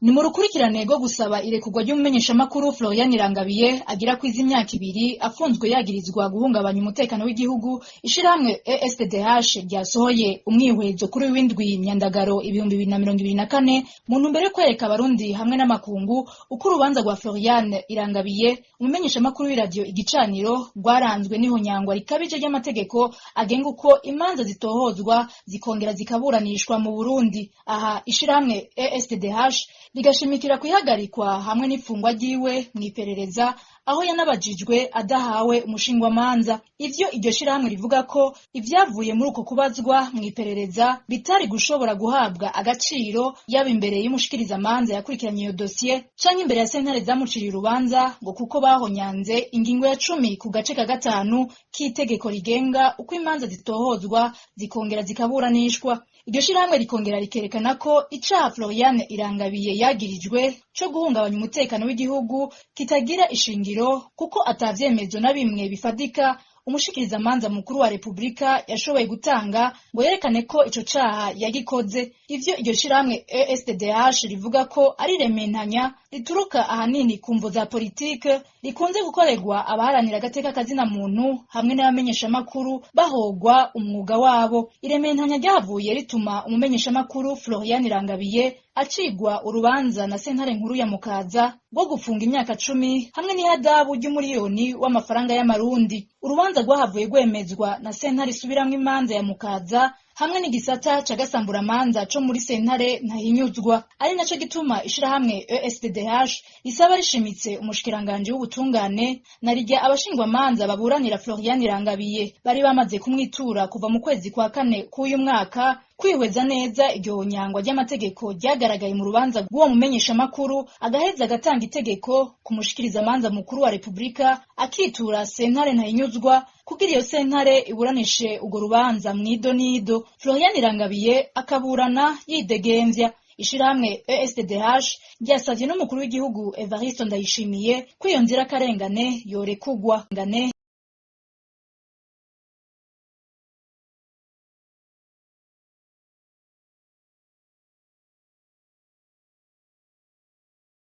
Ni mu rukurikirane rwo gusaba irekurwa ry'umumenyeshamakuru Florian Irangabiye agira kwiza imyaka 2 afunzwe yagirizwa guhungabanya umutekano w'igihugu. Ishirahamwe ESTDH ryasohoye umwihwezo kuri w'indwi Myandagaro 2024 mu ntumbero yo kwereka abarundi hamwe n'amakungu uko urubanza rwa Florian Irangabiye umumenyeshamakuru w'iradio Igicaniro rwaranzwe n'ihonyangwa rikabije ry'amategeko agenga uko imanza zitohozwa zikongera zikaburanishwa mu Burundi. Aha ishirahamwe ESTDH ligashimikira kwihagarikwa hamwe n'ifungwa ryiwe mwiperereza aho yanabajijwe adahawe umushingwamanza. Ivyo iryo shirahamwe rivuga ko ivyavuye muri uko kubazwa mwiperereza bitari gushobora guhabwa agaciro yaba imbere y'umushikirizamanza yakurikiranye iyo dossier canke imbere ya sentare zamuciriye urubanza ngo kuko bahonyanze ingingo ya 10 ku gace ka 5 k'itegeko rigenga uko imanza zitohozwa zikongera zikaburanishwa. Iryo shirahamwe rikongera rikerekana ko icaha Florian Irangabiye yagirijwe co guhungabanya umutekano w'igihugu kitagira ishingiro kuko atavyemezo na bimwe bifadika umushikirizamanza mukuru wa Republika yashoboye gutanga ngo yerekane ko ico caha yagikoze. Ivyo iryo shirahamwe ESTDH rivuga ko ari rementanya rituruka ahanini ku mvo za politike rikunze gukorerwa abaharanira agateka kazina muntu hamwe n'abamenyeshamakuru bahogwa umwuga wabo. Irementanya ryavuye rituma umumenyeshamakuru Florian Irangabiye acigwa urubanza na sentare nkuru ya Mukaza rwo gufunga imyaka 10 hamwe n'ihadabu ry'umuriyoni w'amafaranga y'amarundi. Urubanza rwahavuye rwemezwa na sentare isubiramwo imanza ya Mukaza hamwe n'igisata cagasambura manza co muri sentare Ntahinyuzwa. Ari naco gituma ishirahamwe ESTDH risaba rishimitse umushikiranganje w'ubutungane narirya abashingwa manza baburanira Florian Irangabiye bari bamaze kumwitura kuva mu kwezi kwa 4 k'uyu mwaka kwihweza neza iryo nyangwa ry'amategeko ryagaragaye mu rubanza rw'uwo mumenyeshamakuru agaheza agatanga itegeko ku mushikirizamanza mukuru wa Republika akitura sentare Ntahinyuzwa kugira iyo sentare iburanishe urwo rubanza mwido nido. Florian Irangabiye akaburana yidegemvya. Ishirahamwe ESTDH ryasavye n'umukuru w'igihugu Evariste Ndayishimiye ko iyo nzira karengane yorekugwa.